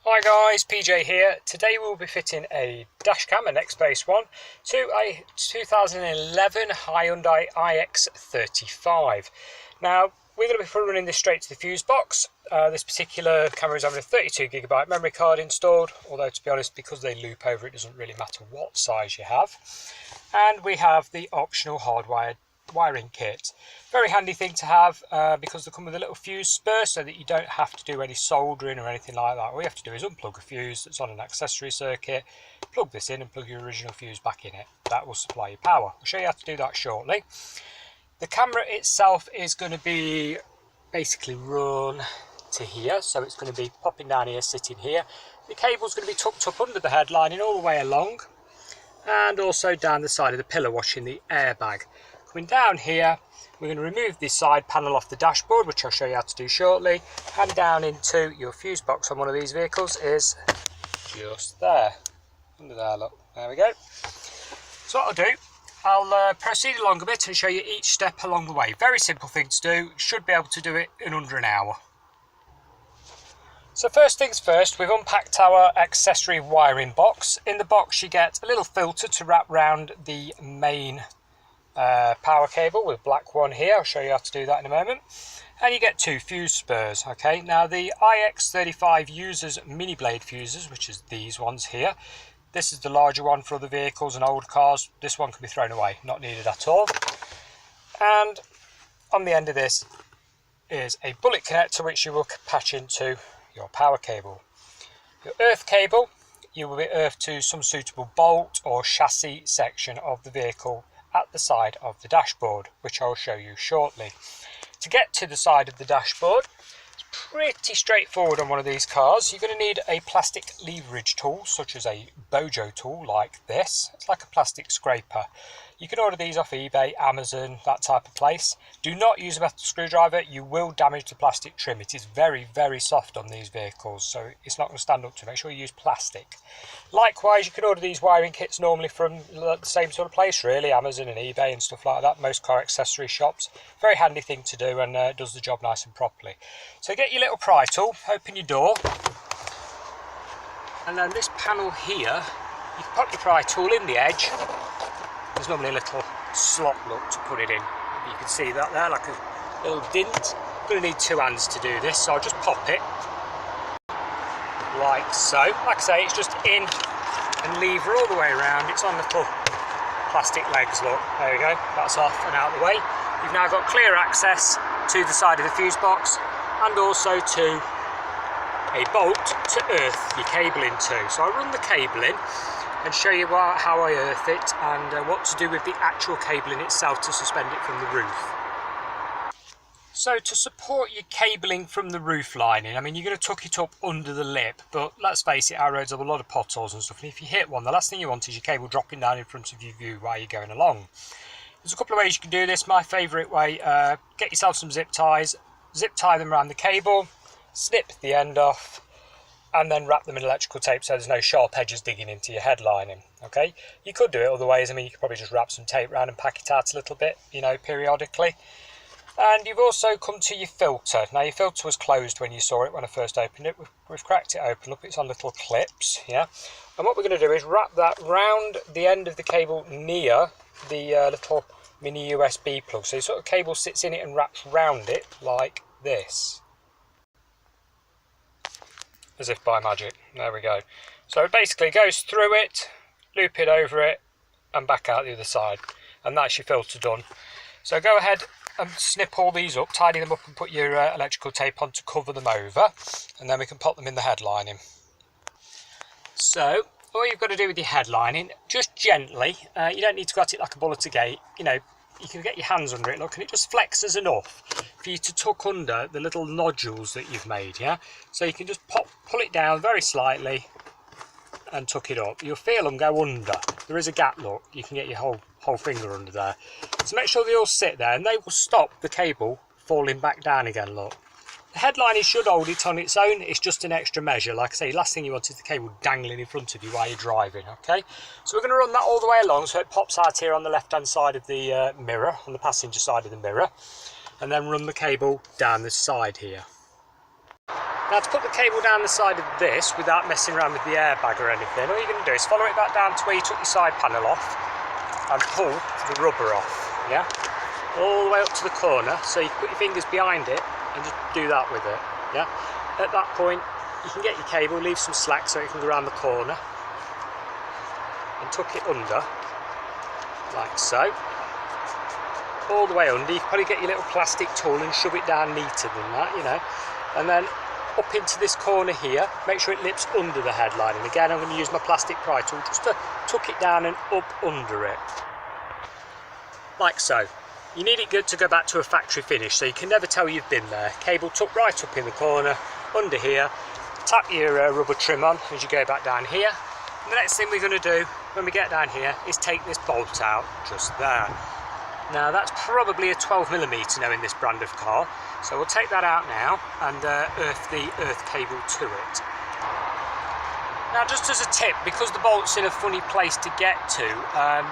Hi guys, PJ here. Today we'll be fitting a dash cam, an X-based one, to a 2011 Hyundai ix35. Now we're going to be running this straight to the fuse box. This particular camera is having a 32GB memory card installed, although to be honest, because they loop over it doesn't really matter what size you have. And we have the optional hardwired wiring kit. Very handy thing to have because they come with a little fuse spur so that you don't have to do any soldering or anything like that. All you have to do is unplug a fuse that's on an accessory circuit, plug this in and plug your original fuse back in it. That will supply you power. I'll show you how to do that shortly. The camera itself is going to be basically run to here, so it's going to be popping down here, sitting here. The cable's going to be tucked up under the headlining all the way along and also down the side of the pillar watching the airbag. Coming down here, we're going to remove this side panel off the dashboard, which I'll show you how to do shortly, and down into your fuse box on one of these vehicles is just there, under there, look, there we go. So what I'll do, I'll proceed along a bit and show you each step along the way. Very simple thing to do, should be able to do it in under an hour. So first things first, we've unpacked our accessory wiring box. In the box you get a little filter to wrap round the main power cable with a black one here. I'll show you how to do that in a moment. And you get two fuse spurs. Okay, now the ix35 uses mini blade fuses, which is these ones here. This is the larger one for other vehicles and old cars. This one can be thrown away, not needed at all. And on the end of this is a bullet connector which you will patch into your power cable. Your earth cable you will be earthed to some suitable bolt or chassis section of the vehicle at the side of the dashboard, which I'll show you shortly. To get to the side of the dashboard, it's pretty straightforward on one of these cars. You're going to need a plastic leverage tool, such as a bojo tool like this. It's like a plastic scraper. You can order these off eBay, Amazon, that type of place. Do not use a metal screwdriver, you will damage the plastic trim. It is very, very soft on these vehicles, so it's not going to stand up to. Make sure you use plastic. Likewise, you can order these wiring kits normally from the same sort of place, really, Amazon and eBay and stuff like that, most car accessory shops. Very handy thing to do and does the job nice and properly. So get your little pry tool, open your door, and then this panel here, you can pop your pry tool in the edge. There's normally a little slot look to put it in. You can see that there, like a little dint. I'm going to need two hands to do this, so I'll just pop it like so. Like I say, it's just in and lever all the way around. It's on little plastic legs, look. There we go, that's off and out of the way. You've now got clear access to the side of the fuse box and also to a bolt to earth your cable into. So I'll run the cable in and show you how I earth it and what to do with the actual cable in itself to suspend it from the roof. So to support your cabling from the roof lining, I mean, you're going to tuck it up under the lip, but let's face it, our roads have a lot of potholes and stuff, and if you hit one, the last thing you want is your cable dropping down in front of your view while you're going along. There's a couple of ways you can do this. My favourite way, get yourself some zip ties, zip tie them around the cable, snip the end off, and then wrap them in electrical tape so there's no sharp edges digging into your headlining. Okay, you could do it other ways. I mean, you could probably just wrap some tape around and pack it out a little bit, you know, periodically. And you've also come to your filter. Now your filter was closed when you saw it when I first opened it. We've cracked it open. Look, it's on little clips, yeah. And what we're going to do is wrap that round the end of the cable near the little mini USB plug. So the sort of cable sits in it and wraps round it like this, as if by magic. There we go. So it basically goes through it, loop it over it, and back out the other side. And that's your filter done. So go ahead and snip all these up, tidy them up and put your electrical tape on to cover them over, and then we can pop them in the headlining. So all you've got to do with your headlining, just gently, you don't need to go at it like a bull at a gate, you know, you can get your hands under it, look, and it just flexes enough for you to tuck under the little nodules that you've made, yeah? So you can just pull it down very slightly and tuck it up. You'll feel them go under. There is a gap, look, you can get your whole finger under there. So make sure they all sit there and they will stop the cable falling back down again, look. The headlining should hold it on its own, it's just an extra measure. Like I say, last thing you want is the cable dangling in front of you while you're driving, okay? So we're going to run that all the way along so it pops out here on the left hand side of the mirror, on the passenger side of the mirror, and then run the cable down the side here. Now to put the cable down the side of this without messing around with the airbag or anything, all you're going to do is follow it back down to where you took your side panel off and pull the rubber off, yeah? All the way up to the corner, so you can put your fingers behind it and just do that with it, yeah? At that point, you can get your cable, leave some slack so it can go around the corner and tuck it under, like so. All the way under. You can probably get your little plastic tool and shove it down neater than that, you know. And then up into this corner here, make sure it lips under the headline. And again, I'm going to use my plastic pry tool just to tuck it down and up under it. Like so. You need it good to go back to a factory finish, so you can never tell you've been there. Cable tucked right up in the corner, under here. Tap your rubber trim on as you go back down here. And the next thing we're going to do when we get down here is take this bolt out just there. Now that's probably a 12mm knowing this brand of car, so we'll take that out now and earth the earth cable to it. Now just as a tip, because the bolt's in a funny place to get to,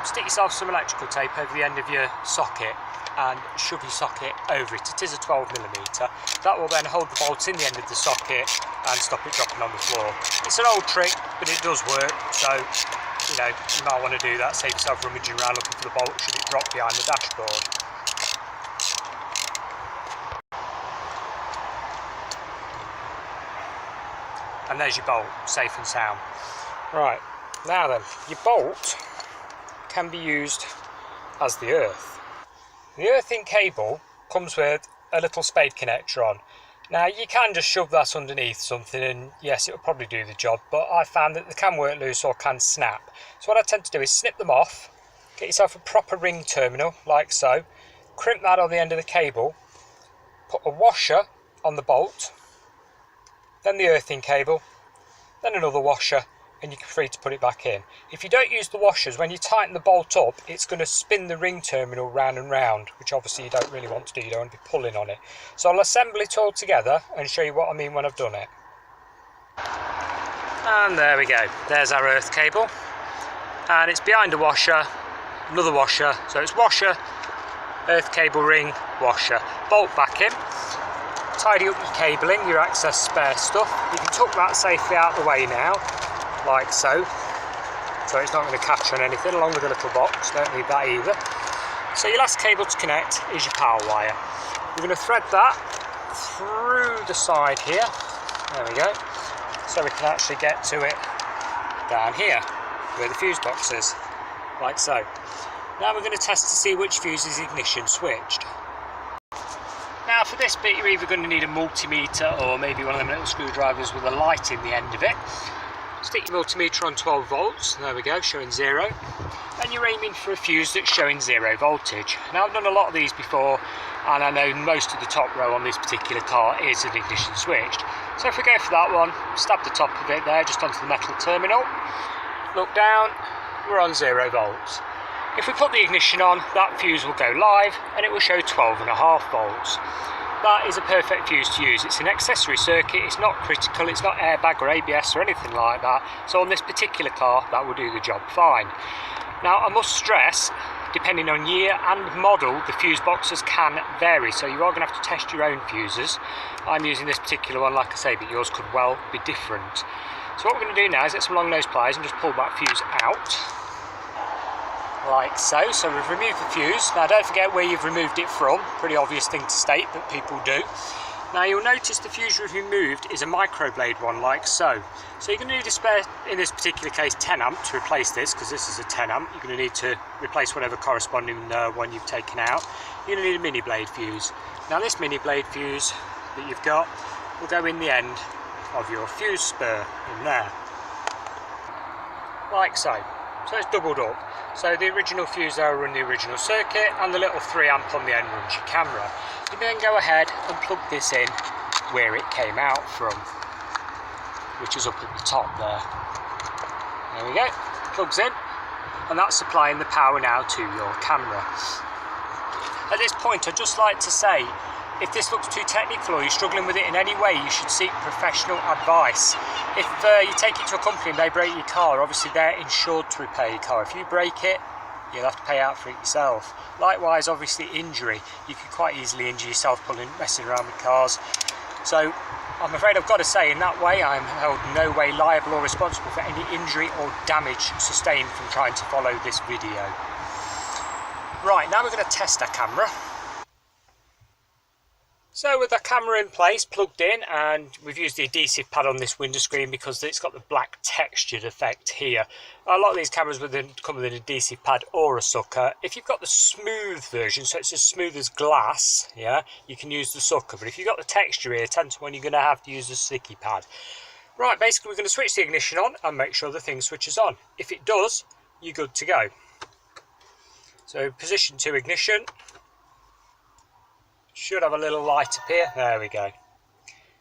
stick yourself some electrical tape over the end of your socket and shove your socket over it. It is a 12mm. That will then hold the bolts in the end of the socket and stop it dropping on the floor. It's an old trick, but it does work, so you know, you might want to do that, save yourself rummaging around looking for the bolt should it drop behind the dashboard. And there's your bolt, safe and sound. Right, now then, your bolt can be used as the earth. The earthing cable comes with a little spade connector on. Now you can just shove that underneath something and yes, it will probably do the job, but I found that they can work loose or can snap. So what I tend to do is snip them off, get yourself a proper ring terminal like so, crimp that on the end of the cable, put a washer on the bolt, then the earthing cable, then another washer, and you're free to put it back in. If you don't use the washers, when you tighten the bolt up, it's going to spin the ring terminal round and round, which obviously you don't really want to do. You don't want to be pulling on it. So I'll assemble it all together and show you what I mean when I've done it. And there we go. There's our earth cable. And it's behind a washer, another washer. So it's washer, earth cable ring, washer. Bolt back in. Tidy up your cabling, your excess spare stuff. You can tuck that safely out the way now, like so it's not going to catch on anything, along with a little box. Don't need that either. So your last cable to connect is your power wire. We're going to thread that through the side here, there we go, so we can actually get to it down here where the fuse box is, like so. Now we're going to test to see which fuse is ignition switched. Now for this bit you're either going to need a multimeter or maybe one of them little screwdrivers with a light in the end of it. Stick your multimeter on 12 volts, there we go, showing 0. And you're aiming for a fuse that's showing 0 voltage. Now I've done a lot of these before and I know most of the top row on this particular car is an ignition switched. So if we go for that one, stab the top of it there just onto the metal terminal, look down, we're on 0 volts. If we put the ignition on, that fuse will go live and it will show 12.5 volts. That is a perfect fuse to use. It's an accessory circuit, it's not critical, it's not airbag or ABS or anything like that. So on this particular car, that will do the job fine. Now I must stress, depending on year and model, the fuse boxes can vary. So you are going to have to test your own fuses. I'm using this particular one, like I say, but yours could well be different. So what we're going to do now is get some long nose pliers and just pull that fuse out. Like so. So we've removed the fuse. Now don't forget where you've removed it from, pretty obvious thing to state that people do. Now you'll notice the fuse we've removed is a microblade one, like so. So you're going to need a spare, in this particular case 10 amp to replace this, because this is a 10 amp. You're going to need to replace whatever corresponding one you've taken out. You're going to need a mini blade fuse. Now this mini blade fuse that you've got will go in the end of your fuse spur in there, like so. So it's doubled up. So the original fuse there will run the original circuit and the little 3 amp on the end runs your camera. You then go ahead and plug this in where it came out from, which is up at the top there. There we go, plugs in, and that's supplying the power now to your camera. At this point I'd just like to say, if this looks too technical or you're struggling with it in any way, you should seek professional advice. If you take it to a company and they break your car, obviously they're insured to repair your car. If you break it, you'll have to pay out for it yourself. Likewise, obviously injury. You could quite easily injure yourself messing around with cars. So I'm afraid I've got to say, in that way I'm held no way liable or responsible for any injury or damage sustained from trying to follow this video. Right, now we're going to test our camera. So with the camera in place, plugged in, and we've used the adhesive pad on this window screen because it's got the black textured effect here. A lot of these cameras come with an adhesive pad or a sucker. If you've got the smooth version, so it's as smooth as glass, yeah, you can use the sucker. But if you've got the texture here, 10 to 1, you're going to have to use the sticky pad. Right, basically we're going to switch the ignition on and make sure the thing switches on. If it does, you're good to go. So position 2 ignition. Should have a little light up here. There we go.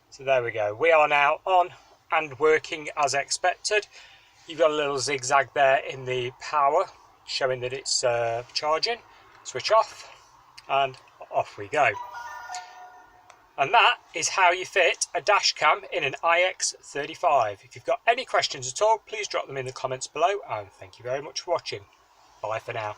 So there we go. We are now on and working as expected. You've got a little zigzag there in the power showing that it's charging. Switch off and off we go. And that is how you fit a dash cam in an ix35. If you've got any questions at all, please drop them in the comments below, and thank you very much for watching. Bye for now.